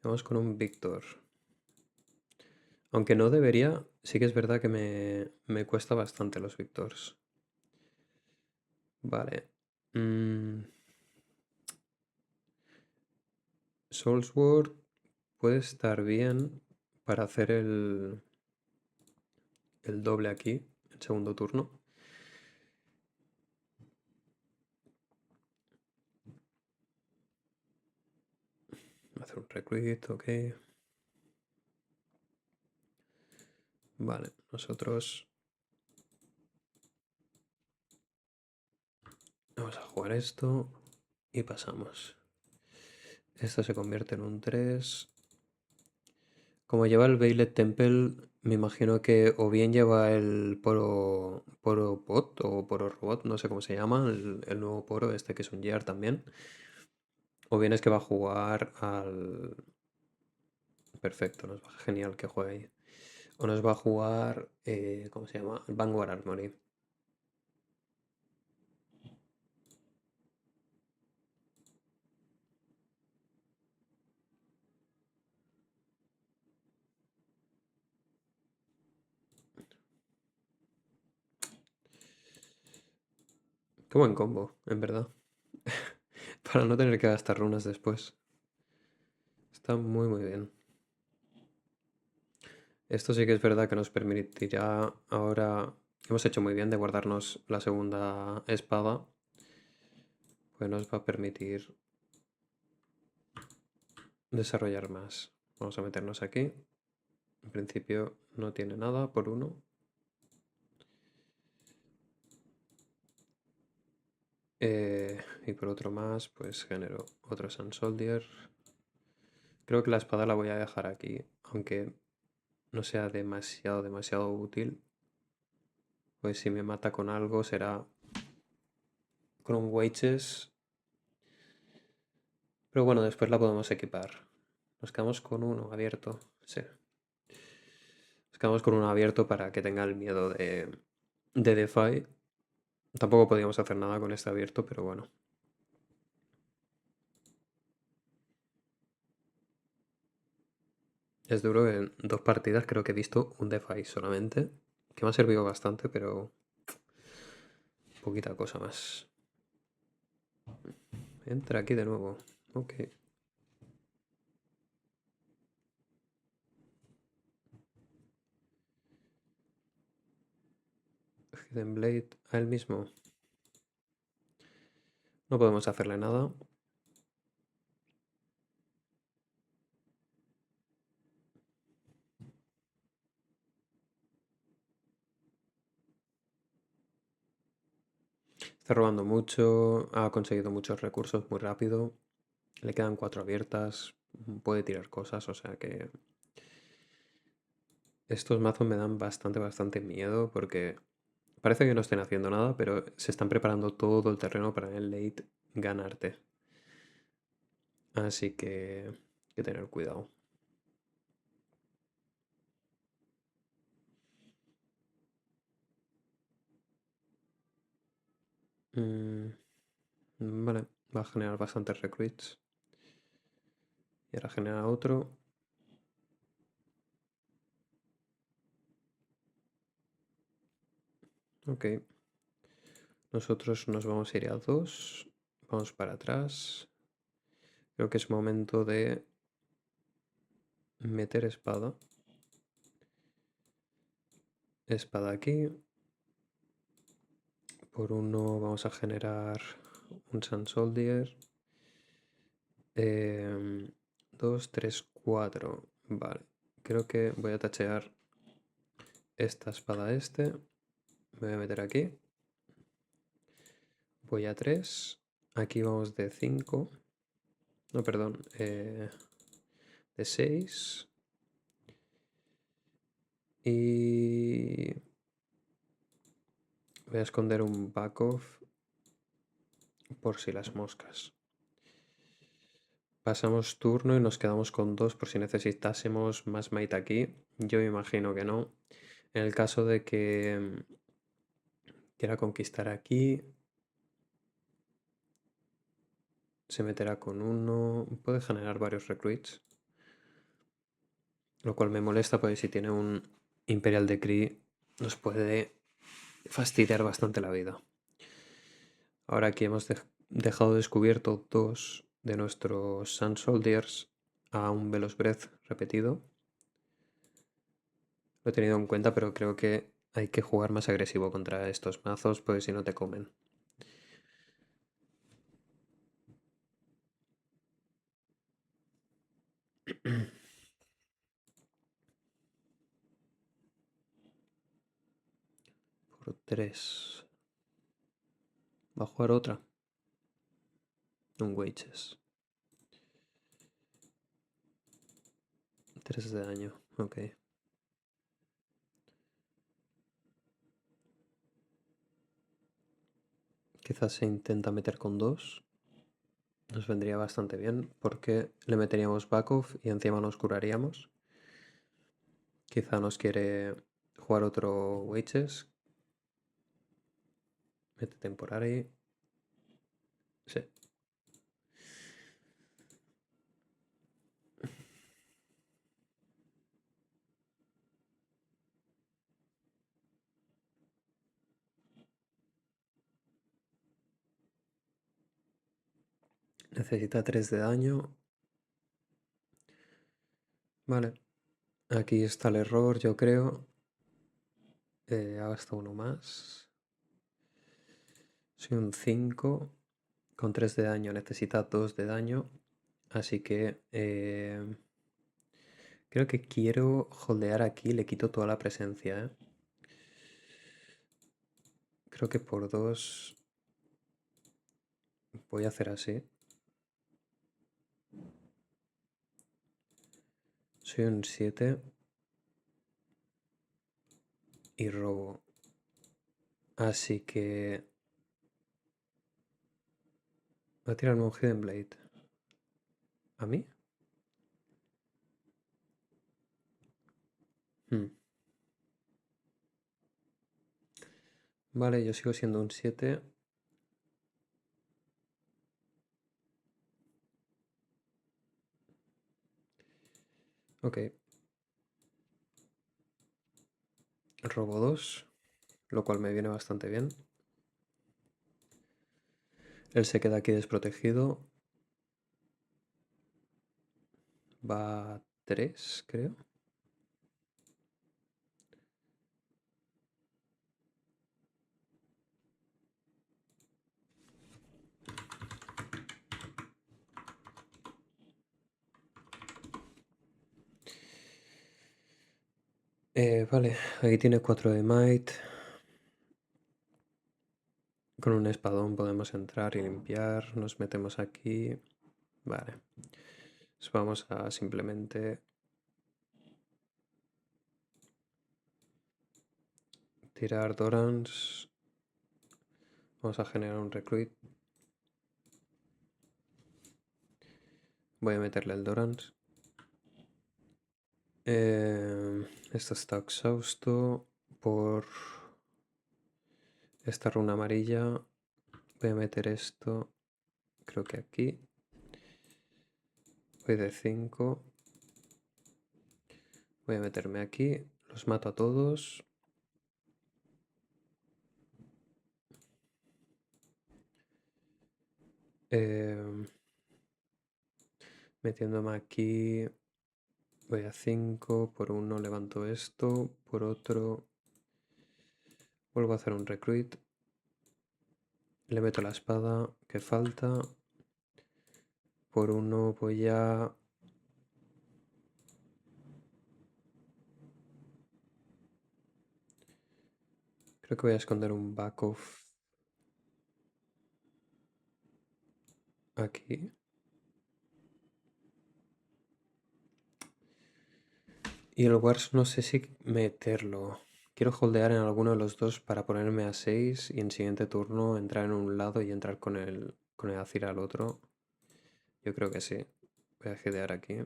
Vamos con un Víctor. Aunque no debería, sí que es verdad que me cuesta bastante los Victors. Vale. Mm, Soulsword puede estar bien para hacer el doble aquí, el segundo turno. Hacer un recruit, ok. Vale, nosotros vamos a jugar esto y pasamos. Esto se convierte en un 3. Como lleva el Bailet Temple, me imagino que o bien lleva el Poro Bot o Poro Robot, no sé cómo se llama, el nuevo Poro, este que es un Gear también. O bien es que va a jugar al... Perfecto, nos va genial que juegue ahí. O nos va a jugar, ¿cómo se llama? El Vanguard Armory. Qué buen combo, en verdad. Para no tener que gastar runas después. Está muy muy bien. Esto sí que es verdad que nos permitirá ahora... Hemos hecho muy bien de guardarnos la segunda espada. Pues nos va a permitir desarrollar más. Vamos a meternos aquí. En principio no tiene nada por uno. Y por otro más, pues genero otro Sun Soldier. Creo que la espada la voy a dejar aquí, aunque no sea demasiado útil. Pues si me mata con algo será con un Wages. Pero bueno, después la podemos equipar. Nos quedamos con uno abierto. Sí. Nos quedamos con uno abierto para que tenga el miedo de DeFi. Tampoco podíamos hacer nada con este abierto, pero bueno. Es duro, en 2 partidas creo que he visto un DeFi solamente, que me ha servido bastante, pero poquita cosa más. Entra aquí de nuevo. Ok. Hidden Blade a él mismo. No podemos hacerle nada. Está robando mucho, ha conseguido muchos recursos muy rápido. Le quedan 4 abiertas, puede tirar cosas, o sea que estos mazos me dan bastante miedo porque parece que no estén haciendo nada, pero se están preparando todo el terreno para en el late ganarte. Así que hay que tener cuidado. Mm, vale, va a generar bastantes recruits. Y ahora genera otro. Ok. Nosotros nos vamos a ir a 2. Vamos para atrás. Creo que es momento de meter espada. Espada aquí. Por uno vamos a generar un Sun Soldier. 2, 3, 4. Vale. Creo que voy a tachear esta espada este. Me voy a meter aquí. Voy a 3. Aquí vamos de 5. No, perdón. De 6. Y voy a esconder un back off por si las moscas. Pasamos turno y nos quedamos con 2 por si necesitásemos más might aquí. Yo imagino que no. En el caso de que quiera conquistar aquí, se meterá con uno. Puede generar varios recruits. Lo cual me molesta porque si tiene un Imperial Decree nos puede fastidiar bastante la vida. Ahora aquí hemos dejado descubierto dos de nuestros Sun Soldiers a un Velos Breath repetido. Lo he tenido en cuenta, pero creo que hay que jugar más agresivo contra estos mazos, porque si no te comen. Por 3. Va a jugar otra. Un Wages. 3 de daño. Ok. Quizás se intenta meter con 2. Nos vendría bastante bien porque le meteríamos back off y encima nos curaríamos. Quizá nos quiere jugar otro Wages. Mete Temporary. Sí. Necesita 3 de daño. Vale. Aquí está el error, yo creo. Ha gastado uno más. Soy un 5. Con 3 de daño necesita 2 de daño. Así que creo que quiero holdear aquí. Le quito toda la presencia, ¿eh? Creo que por 2 voy a hacer así. Soy un 7. Y robo. Así que voy a tirarme un Hidden Blade. ¿A mí? Hmm. Vale, yo sigo siendo un 7. Ok. Robo 2, lo cual me viene bastante bien. Él se queda aquí desprotegido. Va 3, creo. Vale, aquí tiene 4 de Might. Con un espadón podemos entrar y limpiar. Nos metemos aquí. Vale. Pues vamos a simplemente tirar Dorans. Vamos a generar un recruit. Voy a meterle el Dorans. Esto está exhausto por esta runa amarilla. Voy a meter esto, creo que aquí. Voy de 5. Voy a meterme aquí. Los mato a todos. Metiéndome aquí. Voy a 5. Por uno levanto esto. Por otro vuelvo a hacer un recruit. Le meto la espada que falta. Por uno voy a... Creo que voy a esconder un back off aquí. Y el Wars no sé si meterlo. Quiero holdear en alguno de los dos para ponerme a 6 y en siguiente turno entrar en un lado y entrar con el Azir al otro. Yo creo que sí. Voy a gidear aquí.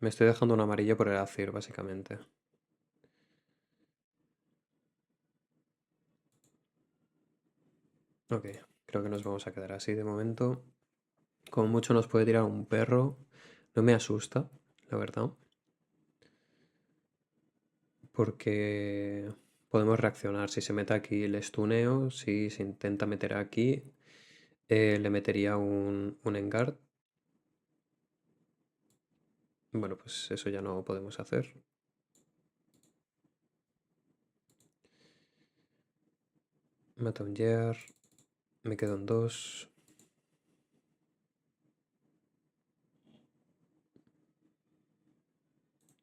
Me estoy dejando un amarillo por el Azir, básicamente. Ok, creo que nos vamos a quedar así de momento. Como mucho nos puede tirar un perro. No me asusta, la verdad. Porque podemos reaccionar. Si se mete aquí, le stuneo. Si se intenta meter aquí, le metería un Engard. Bueno, pues eso ya no podemos hacer. Mata un Year. Me quedo en 2.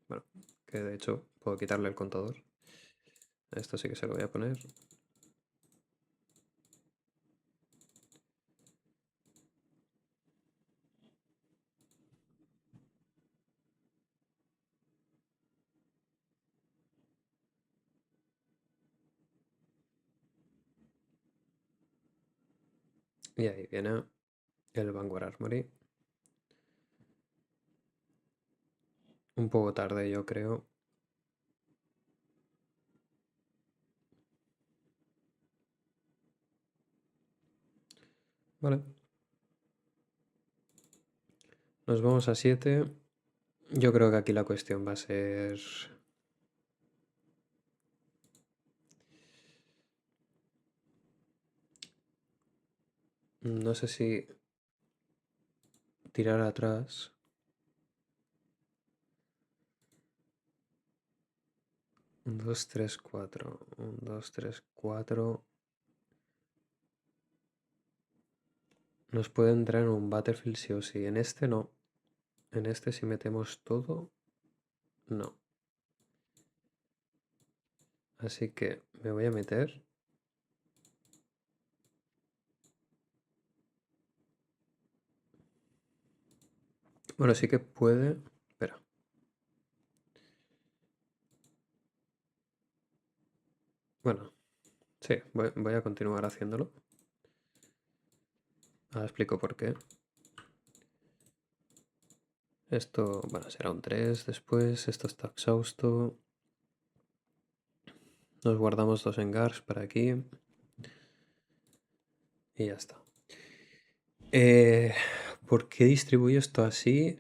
Bueno, que de hecho puedo quitarle el contador. Esto sí que se lo voy a poner. Y ahí viene el Vanguard Armory. Un poco tarde, yo creo. Vale. Nos vamos a 7. Yo creo que aquí la cuestión va a ser... No sé si tirar atrás. 1, 2, 3, 4. 1, 2, 3, 4. Nos puede entrar en un Battlefield sí o sí. En este no. En este si metemos todo, no. Así que me voy a meter. Bueno, sí que puede... Espera. Bueno, sí, voy a continuar haciéndolo. Ahora explico por qué. Esto, bueno, será un 3 después. Esto está exhausto. Nos guardamos 2 engars para aquí. Y ya está. ¿Por qué distribuyo esto así?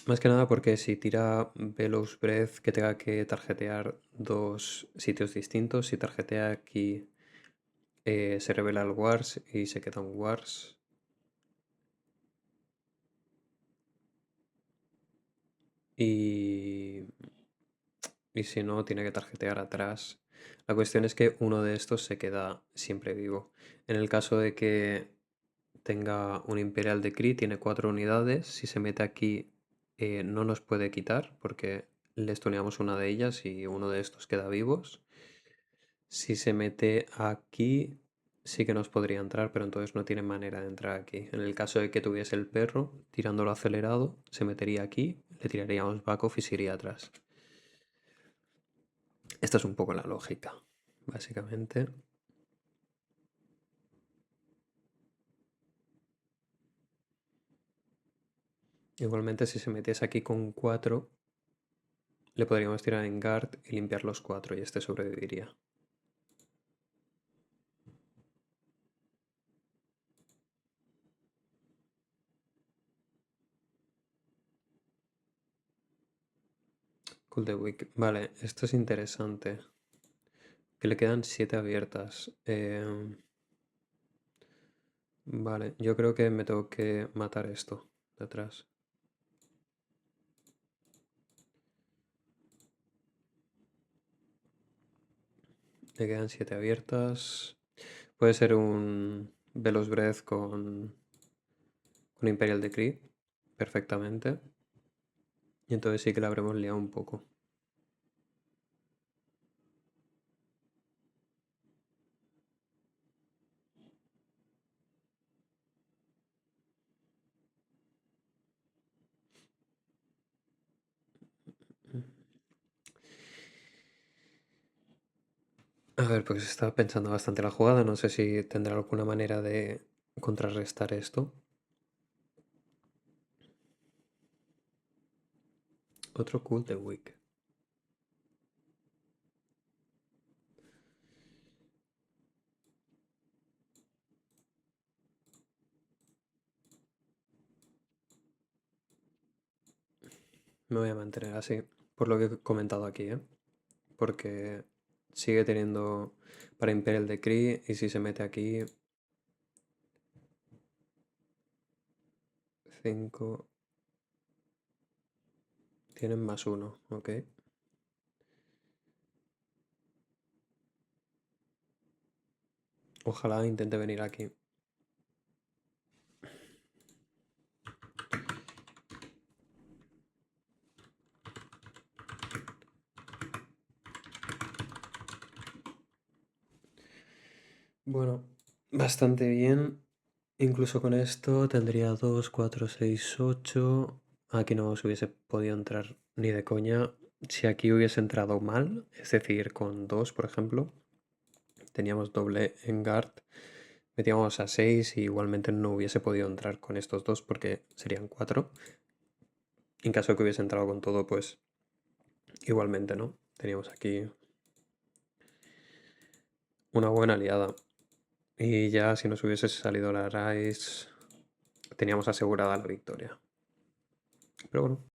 Más que nada porque si tira Velos Breath que tenga que tarjetear 2 sitios distintos, si tarjetea aquí se revela el Wars y se queda un Wars. Y, y si no, tiene que tarjetear atrás. La cuestión es que uno de estos se queda siempre vivo. En el caso de que tenga un Imperial Decree, tiene 4 unidades. Si se mete aquí, no nos puede quitar porque le stuneamos una de ellas y uno de estos queda vivos. Si se mete aquí, sí que nos podría entrar, pero entonces no tiene manera de entrar aquí. En el caso de que tuviese el perro, tirándolo acelerado, se metería aquí, le tiraríamos back off y se iría atrás. Esta es un poco la lógica, básicamente. Igualmente, si se metiese aquí con 4, le podríamos tirar en guard y limpiar los 4 y este sobreviviría. Cool the Week. Vale, esto es interesante. Que le quedan 7 abiertas. Vale, yo creo que me tengo que matar esto de atrás. Le quedan 7 abiertas. Puede ser un Velos Breath con Imperial Decree. Perfectamente. Y entonces sí que la habremos liado un poco. A ver, pues estaba pensando bastante la jugada. No sé si tendrá alguna manera de contrarrestar esto. Otro Cool the Week. Me voy a mantener así, por lo que he comentado aquí, ¿eh? Porque sigue teniendo para Imperial Decree y si se mete aquí 5 tienen +1, ok. Ojalá intente venir aquí. Bueno, bastante bien. Incluso con esto tendría 2, 4, 6, 8. Aquí no se hubiese podido entrar ni de coña. Si aquí hubiese entrado mal, es decir, con 2, por ejemplo, teníamos doble en guard, metíamos a 6 y igualmente no hubiese podido entrar con estos dos porque serían 4. En caso de que hubiese entrado con todo, pues igualmente, ¿no? Teníamos aquí una buena aliada. Y ya si nos hubiese salido la Rice, teníamos asegurada la victoria. Pero bueno.